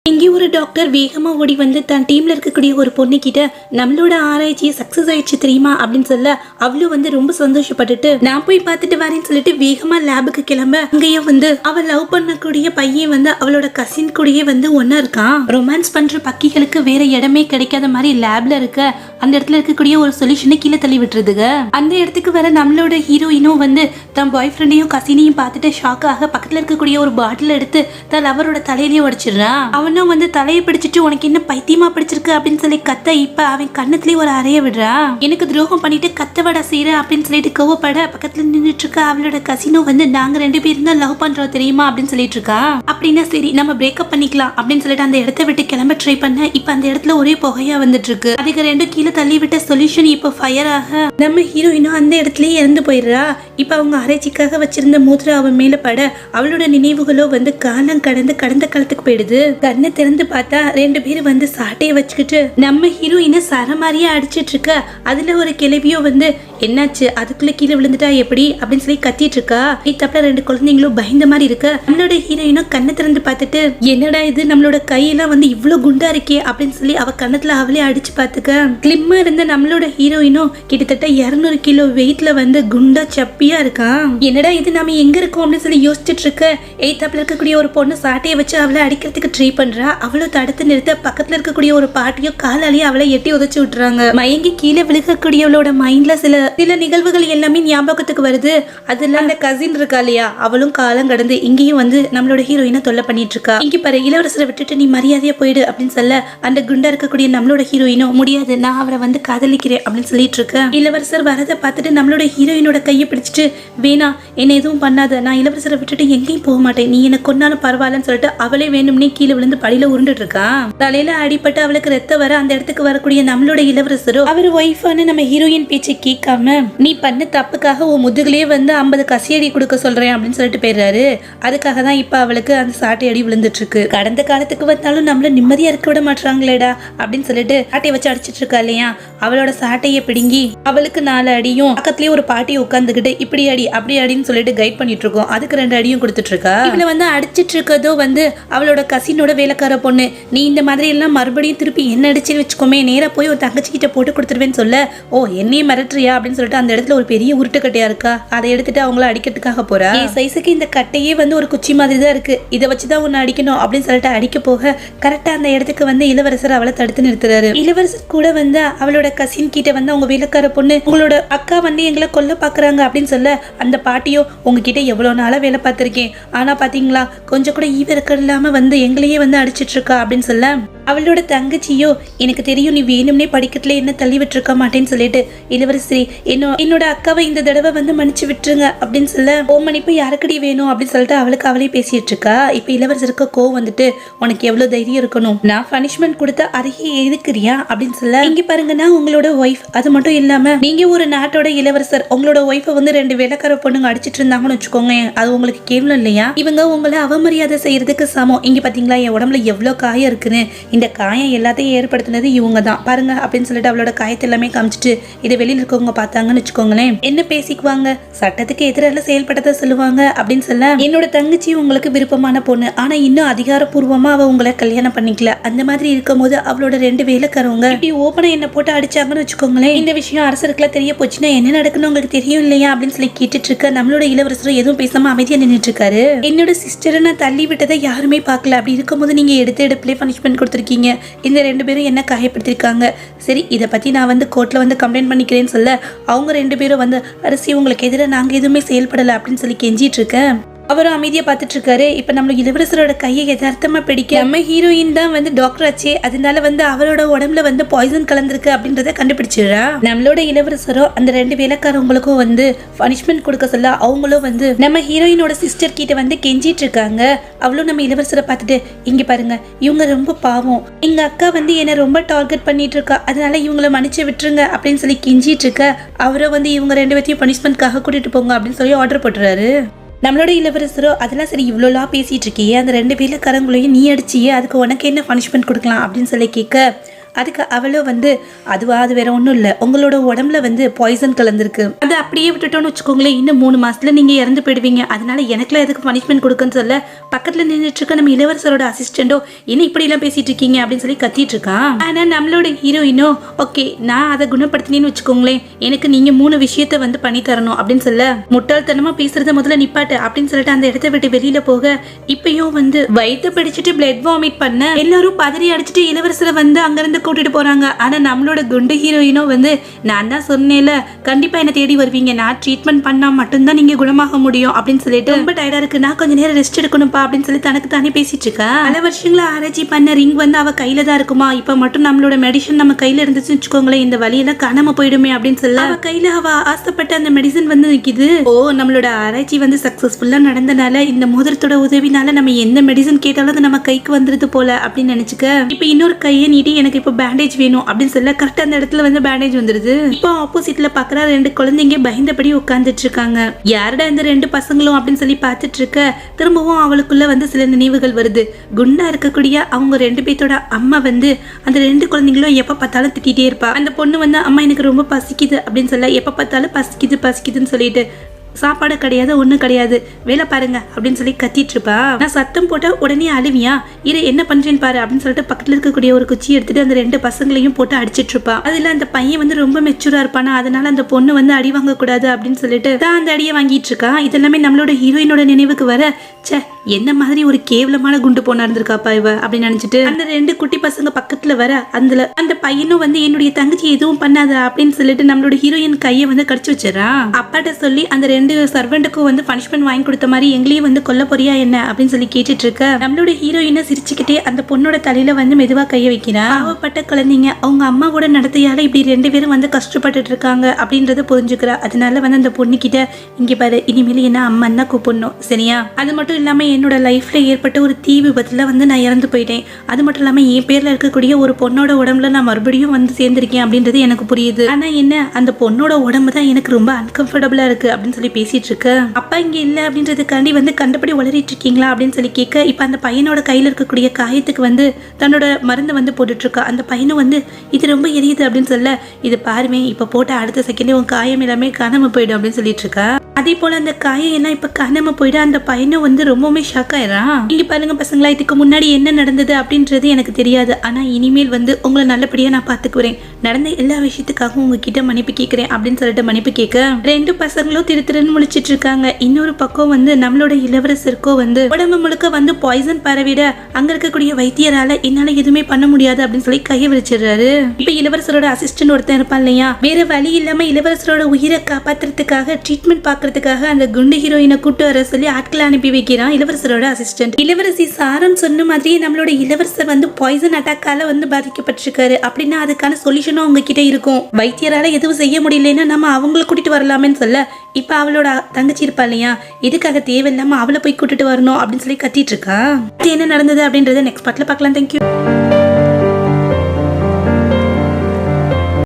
இங்கே ஒரு டாக்டர் வேகமா ஓடி வந்து தன் டீம்ல இருக்கக்கூடிய ஒரு பொண்ணு கிட்ட நம்மளோட ஆராய்ச்சி சக்சஸ் ஆயிடுச்சு தெரியுமா அப்படின்னு சொல்ல அவளும் வந்து ரொம்ப சந்தோஷப்பட்டுட்டு நான் போய் பார்த்துட்டு வரேன்னு சொல்லிட்டு வேகமா லேபுக்கு கிளம்ப அங்கேயும் வந்து அவள் லவ் பண்ணக்கூடிய பையன் வந்து அவளோட கசின் கூடயே வந்து ஒன்னா இருக்கான். ரொமான்ஸ் பண்ற பக்கிகளுக்கு வேற இடமே கிடைக்காத மாதிரி லேப்ல இருக்க அந்த இடத்துல இருக்கக்கூடிய ஒரு சொல்யூஷனை கீழே தள்ளி விட்டுருதுங்க. அந்த இடத்துக்கு வர நம்மளோட ஹீரோயினும் வந்து தன் பாய் ஃப்ரெண்டையும் கசினையும் பார்த்துட்டு ஷாக் ஆக பக்கத்துல இருக்கக்கூடிய ஒரு பாட்டில் எடுத்து தன் லவரோட தலையிலேயே உடைச்சிடுறான். அவனும் வந்து தலையை பிடிச்சிட்டு உனக்கு என்ன பைத்தியமா பிடிச்சிருக்கு அப்படின்னு சொல்லி கத்த இப்ப அவன் கண்ணத்துலயே ஒரு அறைய விடுறா. எனக்கு துரோகம் பண்ணிட்டு கத்தவடா செய்யற அப்படின்னு சொல்லிட்டு கோவப்பட பக்கத்துல நின்றுட்டு இருக்கா அவளோட கசினும் வந்து நாங்க 2 பேரும் தான் லவ் பண்றோம் தெரியுமா அப்படின்னு சொல்லிட்டு இருக்கா. அப்படின்னா சரி நம்ம பிரேக்கப் பண்ணிக்கலாம் அப்படின்னு சொல்லிட்டு அந்த இடத்த விட்டு கிளம்ப ட்ரை பண்ண இப்ப அந்த இடத்துல ஒரே புகையா வந்துட்டு இருக்கு. அதுக்கு 2 கீழே தள்ளி விட்ட சொல்யூஷன் இப்ப ஃபயர் ஆக நம்ம ஹீரோயினும் அந்த இடத்துலயே இறந்து போயிடுறா. இப்ப அவங்க ஆராய்ச்சிக்காக வச்சிருந்த மூத்ரா அவன் மேல பட அவளோட நினைவுகளோ வந்து காலம் கடந்த காலத்துக்கு போயிடுது. கண்ணை திறந்து பார்த்தா 2 பேரும் வந்து சாட்டையை வச்சுக்கிட்டு நம்ம ஹீரோயினை சரமாரியா அடிச்சிட்டு இருக்க. அதுல ஒரு கிளவியோ வந்து என்னாச்சு அதுக்குள்ள கீழே விழுந்துட்டா எப்படி அப்படின்னு சொல்லி கத்திட்டு இருக்கா. தப்புல 2 குழந்தைங்களும் பயந்த மாதிரி இருக்க. நம்மளோட ஹீரோயினும் கண்ணை திறந்து பார்த்துட்டு என்னடா இது நம்மளோட கையெல்லாம் வந்து இவ்வளவு குண்டா இருக்கே அப்படின்னு சொல்லி அவ கண்ணத்துல அவளே அடிச்சு பார்த்துக்க. கிளிம்மா இருந்த நம்மளோட ஹீரோயினும் கிட்டத்தட்ட 200 கிலோ வெயிட்ல வந்து குண்டா சப்பியா இருக்கான். என்னடா இது நம்ம எங்க இருக்கோம் அப்படின்னு சொல்லி யோசிச்சுட்டு இருக்க. தப்புல இருக்கக்கூடிய ஒரு பொண்ணு சாட்டையை வச்சு அவளை அடிக்கிறதுக்கு ட்ரை பண்றா. அவளும் தடுத்து நிறுத்த பக்கத்துல இருக்கக்கூடிய ஒரு பாட்டியோ காலாலேயே அவளை எட்டி உதச்சு விட்டுறாங்க. மயங்கி கீழே விழுகக்கூடியவளோட மைண்ட்ல சில நிகழ்வுகள் எல்லாமே ஞாபகத்துக்கு வருது. அதுல அந்த கசின் இருக்கா இல்லையா அவளும் காலம் கடந்து இங்கேயும் வந்து நம்மளோட ஹீரோயினை தொல்லை பண்ணிட்டு இருக்கா. இங்க பாரு இளவரசரை விட்டுட்டு நீ மரியாதையா போயிடு அப்படின்னு சொல்ல அந்த குண்டா இருக்கக்கூடிய நம்மளோட ஹீரோயினும் முடியாது நான் அவரை வந்து காதலிக்கிறேன் அப்படின்னு சொல்லிட்டு இருக்க. இளவரசர் வரதை பார்த்துட்டு நம்மளோட ஹீரோயினோட கையை பிடிச்சிட்டு வேணா என்ன எதுவும் பண்ணாத நான் இளவரசரை விட்டுட்டு எங்கேயும் போக மாட்டேன் நீ என்ன கொன்னாலும் பரவாயில்லன்னு சொல்லிட்டு அவளே வேணும்னே கீழே விழுந்து படியில உருண்டுட்டு இருக்கா. தலையில அடிப்பட்டு அவளுக்கு ரத்தம் வர அந்த இடத்துக்கு வரக்கூடிய நம்மளோட இளவரசரோ அவர் ஒய்ஃபான நம்ம ஹீரோயின் பேச்சை கேட்காம நீ பண்ண தப்புக்காக உன் முதுகுலயே வந்து 50 கசியடி கொடுக்க சொல்றேன் அப்படின்னு சொல்லிட்டு போயிடுறாரு. அதுக்காக தான் இப்ப அவளுக்கு அந்த சாட்டை அடி விழுந்துட்டு இருக்கு. கடந்த காலத்துக்கு வந்தாலும் நம்மள நிம்மதியா இருக்க விட மாட்டாங்களேடா அப்படின்னு சொல்லிட்டு சாட்டையை வச்சு அடிச்சிட்டு இருக்கா இல்லையா அவளோட சாட்டையை பிடுங்கி அவளுக்கு 4 அடியும் பக்கத்துலயே ஒரு பாட்டி உட்காந்துக்கிட்டு இப்படி அடி அப்படி அடின்னு சொல்லிட்டு கைட் பண்ணிட்டு இருக்கோம். அதுக்கு 2 அடியும் கொடுத்துட்டு இருக்கா. இவளை வந்து அடிச்சிட்டு இருக்கதோ வந்து அவளோட கசினோட வேலைக்கார பொண்ணு நீ இந்த மாதிரி எல்லாம் மறுபடியும் திருப்பி என்ன அடிச்சுன்னு வச்சுக்கோமே நேரா போய் ஒரு தங்கச்சி கிட்ட போட்டு கொடுத்துருவேன்னு சொல்ல ஓ என்னையும் மிரட்டுறியா அப்படின்னு சொல்லிட்டு அந்த இடத்துல ஒரு பெரிய உருட்டுக்கட்டையா இருக்கா. அதை எடுத்துட்டு அவங்கள அடிக்கிறதுக்காக போறா. சைஸுக்கு இந்த கட்டையே வந்து ஒரு குச்சி மாதிரி தான் இருக்கு இதை வச்சுதான் உன்னை அடிக்கணும் அப்படின்னு சொல்லிட்டு அடிக்க போக கரெக்டா அந்த இடத்துக்கு வந்து இளவரசர் அவளை தடுத்து நிறுத்துறாரு. இளவரசர் கூட வந்து அவளோட கசின் கிட்ட வந்து அவங்க வேலைக்கார பொண்ணு உங்களோட அக்கா வந்து எங்களை கொல்ல பாக்குறாங்க அப்படின்னு சொல்ல அந்த பாட்டியோ உங்ககிட்ட எவ்வளவு நாளா வேலை பார்த்திருக்கேன் ஆனா பாத்தீங்களா கொஞ்சம் கூட ஈவிரக்கம் இல்லாம வந்து எங்களையே வந்து அடிச்சிட்டு இருக்கா அப்படின்னு சொல்ல அவளோட தங்கச்சியோ எனக்கு தெரியும் நீ வேணும்னே படிக்கட்டுல என்ன தள்ளி விட்டுருக்க மாட்டேன்னு சொல்லிட்டு இளவரசி என்னோட அக்காவை இந்த தடவை வந்து மன்னிச்சு விட்டுருங்க அப்படின்னு சொல்ல ஓ மன்னிப்பு யாருக்கடி வேணும் அப்படின்னு சொல்லிட்டு அவளுக்கு அவளே பேசிட்டு இருக்கா. இப்ப இளவரசருக்கு கோவம் வந்துட்டு உனக்கு எவ்வளவு தைரியம் இருக்கணும் நான் பனிஷ்மெண்ட் கொடுத்தா அதையே எதுக்குறியா அப்படின்னு சொல்ல இங்க பாருங்க நான் உங்களோட ஒய்ஃப் அது மட்டும் இல்லாம நீங்க ஒரு நாட்டோட இளவரசர் உங்களோட ஒய்ஃபை வந்து 2 வேலைக்கார பொண்ணுங்க அடிச்சிட்டு இருந்தாங்கன்னு வச்சுக்கோங்க அது உங்களுக்கு கேவலம் இல்லையா இவங்க உங்களை அவமரியாதை செய்யறதுக்கு சமம். இங்க பாத்தீங்களா என் உடம்புல எவ்வளவு காயம் இருக்குன்னு இந்த காயம் எல்லாத்தையும் ஏற்படுத்தினது இவங்க தான் பாருங்க அப்படின்னு சொல்லிட்டு அவளோட காயத்தை எல்லாமே காமிச்சிட்டு இதை வெளியில இருக்கவங்க பார்த்தாங்கன்னு வச்சுக்கோங்களேன் என்ன பேசிக்குவாங்க சட்டத்துக்கு எதிராக செயல்பட்டதை சொல்லுவாங்க அப்படின்னு சொல்ல என்னோட தங்கச்சி உங்களுக்கு விருப்பமான பொண்ணு ஆனா இன்னும் அதிகாரப்பூர்வமா அவ உங்களை கல்யாணம் பண்ணிக்கல அந்த மாதிரி இருக்கும் போது அவளோட 2 வேலைக்காரவங்க இப்படி ஓப்பனா என்ன போட்டு அடிச்சாங்கன்னு வச்சுக்கோங்களேன் இந்த விஷயம் அரசருக்குலாம் தெரிய போச்சுன்னா என்ன நடக்குன்னு உங்களுக்கு தெரியும் இல்லையா அப்படின்னு சொல்லி கேட்டுட்டு இருக்க நம்மளோட இளவரசரும் எதுவும் பேசாம அமைதியா நின்றுட்டு இருக்காரு. என்னோட சிஸ்டரை நான் தள்ளி விட்டதை யாருமே பார்க்கல அப்படி இருக்கும்போது நீங்க எடுப்பிலே பனிஷ்மெண்ட் கொடுத்துருக்கீங்க இந்த 2 பேரும் என்ன காயப்படுத்திருக்காங்க சரி இதை பத்தி நான் வந்து கோர்ட்ல வந்து கம்ப்ளைண்ட் பண்ணிக்கிறேன்னு சொல்ல அவங்க 2 பேரும் வந்து அரசி உங்களுக்கு எதிராக நாங்க எதுவுமே செயல்படல அப்படின்னு சொல்லி கெஞ்சிட்டு இருக்கேன். அவரும் அமைதியா பார்த்துட்டு இருக்காரு. இப்ப நம்ம இளவரசரோட கையை யதார்த்தமா பிடிக்க நம்ம ஹீரோயின் தான் வந்து டாக்டர் ஆச்சே அதனால வந்து அவரோட உடம்புல வந்து பாய்சன் கலந்துருக்கு அப்படின்றத கண்டுபிடிச்சிடறா. நம்மளோட இளவரசரோ அந்த 2 வேலைக்காரவங்களுக்கும் வந்து பனிஷ்மெண்ட் கொடுக்க சொல்ல அவங்களும் வந்து நம்ம ஹீரோயினோட சிஸ்டர் கிட்ட வந்து கெஞ்சிட்டு இருக்காங்க. அவளும் நம்ம இளவரசரை பார்த்துட்டு இங்க பாருங்க இவங்க ரொம்ப பாவம் எங்க அக்கா வந்து என்ன ரொம்ப டார்கெட் பண்ணிட்டு இருக்கா அதனால இவங்களை மன்னிச்சு விட்டுருங்க அப்படின்னு சொல்லி கெஞ்சிட்டு இருக்க அவரை வந்து இவங்க 2 பேர்த்தையும் பனிஷ்மெண்ட்காக கூட்டிட்டு போங்க அப்படின்னு சொல்லி ஆர்டர் போட்டுறாரு. நம்மளோட இளவரசரோ அதெல்லாம் சரி இவ்வளோலாம் பேசிட்டு இருக்கியே அந்த 2 வேலைக்காரங்களையும் நீ அடிச்சியே அதுக்கு உனக்கு என்ன பனிஷ்மெண்ட் கொடுக்கலாம் அப்படின்னு சொல்லி கேட்க அதுக்கு அவளோ வந்து அதுவா அது வேற ஒன்றும் இல்லை, உங்களோட உடம்புல வந்து பாய்சன் கலந்துருக்கு, அதை அப்படியே விட்டுட்டோன்னு வச்சுக்கோங்களேன் இன்னும் 3 மாசத்துல நீங்க இறந்து போயிடுவீங்க, அதனால எனக்குலாம் எதுக்கு பனிஷ்மெண்ட் கொடுக்குன்னு சொல்ல பக்கத்துல நின்றுட்டு இருக்க நம்ம இளவரசரோட அசிஸ்டண்டோ என்ன இப்படி எல்லாம் பேசிட்டு இருக்கீங்க அப்படின்னு சொல்லி கத்திட்டு இருக்கான். ஆனா நம்மளோட ஹீரோயினோ ஓகே நான் அதை குணப்படுத்தினேன்னு வச்சுக்கோங்களேன் எனக்கு நீங்க 3 விஷயத்த வந்து பண்ணி தரணும் அப்படின்னு சொல்ல முட்டாள்தனமா பேசுறத முதல்ல நிப்பாட்டு அப்படின்னு சொல்லிட்டு அந்த இடத்த விட்டு வெளியில போக இப்பயும் வந்து வயிற்று பிடிச்சிட்டு பிளட் வாமிட் பண்ண எல்லாரும் பதறி அடிச்சுட்டு இளவரசரை வந்து அங்கிருந்து கூட்டிட்டு போறாங்க. ஆனா நம்மளோட குண்டு ஹீரோயினோ வந்து நான் தான் சொன்னேன்ல கண்டிப்பா என்ன தேடி வருவீங்க, நான் ட்ரீட்மெண்ட் பண்ணா மட்டும்தான் நீங்க குணமாக முடியும் அப்படின்னு சொல்லிட்டு ரொம்ப டயர்டா இருக்கு நான் கொஞ்ச நேரம் ரெஸ்ட் எடுக்கணும்ப்பா அப்படின்னு சொல்லி தனக்கு தானே பேசிட்டு இருக்கா. பல வருஷங்களா ஆராய்ச்சி பண்ண ரிங் வந்து அவ கையில தான் இருக்குமா, இப்ப மட்டும் நம்மளோட மெடிசன் நம்ம கையில இருந்துச்சுன்னு வச்சுக்கோங்களேன் இந்த வழியெல்லாம் காணாம போயிடுமே அப்படின்னு சொல்ல அவ கையில அவ ஆசைப்பட்ட அந்த மெடிசன் வந்து நிக்குது. ஓ நம்மளோட ஆராய்ச்சி வந்து சக்சஸ்ஃபுல்லா நடந்தனால இந்த மோதிரத்தோட உதவினால நம்ம எந்த மெடிசன் கேட்டாலும் அது நம்ம கைக்கு வந்துருது போல அப்படின்னு நினைச்சுக்க இப்ப இன்னொரு கையை நீட்டி எனக்கு இப்போ பேண்டேஜ் வேணும் அப்படின்னு சொல்ல கரெக்டா அந்த இடத்துல வந்து பேண்டேஜ் வந்துருது. இப்போ ஆப்போசிட்ல பாக்குற 2 குழந்தைங்க பயந்தபடி உட்கார்ந்துட்டு இருக்காங்க. யாரடா இந்த 2 பசங்களும் அப்படின்னு சொல்லி பார்த்துட்டு இருக்க திரும்பவும் அவளுக்குள்ள வந்து சில நினைவுகள் வருது. குண்டா இருக்கக்கூடிய அவங்க 2 பேத்தோட அம்மா வந்து அந்த 2 குழந்தைங்களும் எப்ப பார்த்தாலும் திட்டிகிட்டே இருப்பா. அந்த பொண்ணு வந்து அம்மா எனக்கு ரொம்ப பசிக்குது அப்படின்னு சொல்ல எப்ப பார்த்தாலும் பசிக்குதுன்னு சொல்லிட்டு சாப்பாடு கிடையாது ஒன்றும் கிடையாது வேலை பாருங்க அப்படின்னு சொல்லி கத்திட்டு இருப்பா. நான் சத்தம் போட்ட உடனே அழுவியா இரு என்ன பண்றேன்னு பாரு அப்படின்னு சொல்லிட்டு பக்கத்துல இருக்கக்கூடிய ஒரு குச்சி எடுத்துட்டு அந்த 2 பசங்களையும் போட்டு அடிச்சிட்டு இருப்பா. அதுல அந்த பையன் வந்து ரொம்ப மெச்சூரா இருப்பானா அதனால அந்த பொண்ணு வந்து அடி வாங்க கூடாது அப்படின்னு சொல்லிட்டு தான் அந்த அடியை வாங்கிட்டு இருக்கா. இதெல்லாமே நம்மளோட ஹீரோயினோட நினைவுக்கு வர சே என்ன மாதிரி ஒரு கேவலமான குண்டு பொண்ணா இருந்திருக்காப்பா இவ அப்படின்னு நினைச்சிட்டு அந்த 2 குட்டி பசங்க பக்கத்துல வர அந்த பையனும் வந்து என்னுடைய தங்கச்சி எதுவும் பண்ணாத அப்படின்னு சொல்லிட்டு நம்மளோட ஹீரோயின் கையை வந்து கடிச்சு வச்சிடறான். அப்பாட்ட சொல்லி அந்த 2 சர்வெண்ட்டுக்கும் வந்து பனிஷ்மெண்ட் வாங்கி கொடுத்த மாதிரி எங்களையும் வந்து கொல்ல போறியா என்ன அப்படின்னு சொல்லி கேட்டுட்டு இருக்க நம்மளோட ஹீரோயினை சிரிச்சுக்கிட்டே அந்த பொண்ணோட தலையில வந்து மெதுவா கைய வைக்கிறா. பாவப்பட்ட குழந்தைங்க அவங்க அம்மாவோட நடத்தையால இப்படி 2 பேரும் வந்து கஷ்டப்பட்டுட்டு இருக்காங்க அப்படின்றத புரிஞ்சுக்கிறா. அதனால வந்து அந்த பொண்ணு கிட்ட இங்க பாரு இனிமேல் என்ன அம்மா தான் கூப்பிடணும் சரியா, அது மட்டும் இல்லாம என்னோட லைஃப்ல ஏற்பட்ட ஒரு தீ விபத்துல வந்து நான் இறந்து போயிட்டேன், அது மட்டும் இல்லாம என் பேர்ல இருக்கக்கூடிய ஒரு பொண்ணோட உடம்புல நான் மறுபடியும் வந்து சேர்ந்திருக்கேன் அப்படின்றது எனக்கு புரியுது. ஆனா என்ன அந்த பொண்ணோட உடம்பு தான் எனக்கு ரொம்ப அன்கம்ஃபர்டபுளா இருக்கு அப்படின்னு சொல்லி பேசிட்டு இருக்க அப்பா இங்க இல்ல அப்படின்றதுக்காண்டி வந்து கண்டபடி உளறிட்டு இருக்கீங்களா அப்படின்னு சொல்லி கேட்க இப்ப அந்த பையனோட கையில இருக்கக்கூடிய காயத்துக்கு வந்து தன்னோட மருந்து வந்து போட்டுட்டு இருக்கா. அந்த பையனும் வந்து இது ரொம்ப எரியுது அப்படின்னு சொல்ல இது பாருமே இப்ப போட்ட அடுத்த செகண்டே உன் காயம் எல்லாமே காணாம போயிடும் அப்படின்னு சொல்லிட்டு இருக்கா. அதே போல அந்த காயம் எல்லாம் இப்ப காணாம போயிட அந்த பையனும் வந்து ரொம்பவுமே ஷாக் ஆயிடுறான். இங்க பாருங்க பசங்களா இதுக்கு முன்னாடி என்ன நடந்தது அப்படின்றது எனக்கு தெரியாது, ஆனா இனிமேல் வந்து உங்களை நல்லபடியா நான் பாத்துக்குறேன், நடந்த எல்லா விஷயத்துக்காகவும் உங்ககிட்ட மன்னிப்பு கேட்கிறேன் அப்படின்னு சொல்லிட்டு மன்னிப்பு கேட்க 2 பசங்களும் திருன்னு முழிச்சிட்டு இருக்காங்க. இன்னொரு பக்கம் வந்து நம்மளோட இளவரசருக்கோ வந்து உடம்பு முழுக்க வந்து பாய்சன் பரவிட அங்க இருக்கக்கூடிய வைத்தியரால என்னால எதுவுமே பண்ண முடியாது அப்படின்னு சொல்லி கையை விரிச்சிடுறாரு. இப்ப இளவரசரோட அசிஸ்டன்ட் ஒருத்தன் இருப்பான் இல்லையா, வேற வழி இல்லாம இளவரசரோட உயிரை காப்பாத்துறதுக்காக ட்ரீட்மெண்ட் பாக்குறதுக்காக அந்த குண்டு ஹீரோயினை கூட்டு வர சொல்லி ஆட்களை அனுப்பி வைக்கிறான் இளவரசரோட அசிஸ்டன்ட். இளவரசி சாரம் சொன்ன மாதிரியே நம்மளோட இளவரசர் வந்து பாய்சன் அட்டாக்கால வந்து பாதிக்கப்பட்டிருக்காரு அப்படின்னா அதுக்கான சொல்யூஷனும் அவங்க கிட்ட இருக்கும். வைத்தியரால எதுவும் செய்ய முடியலன்னா நம்ம அவங்களை கூட்டிட்டு வரலாமேன்னு சொல்ல இப்ப அவளோட தங்கச்சி இருப்பா இல்லையா இதுக்காக தேவையில்லாம அவளை போய் கூட்டிட்டு வரணும் அப்படின்னு சொல்லி கத்திட்டு இருக்கா. என்ன நடந்தது அப்படின்றத நெக்ஸ்ட் பார்ட்ல பார்க்கலாம். தேங்க்யூ.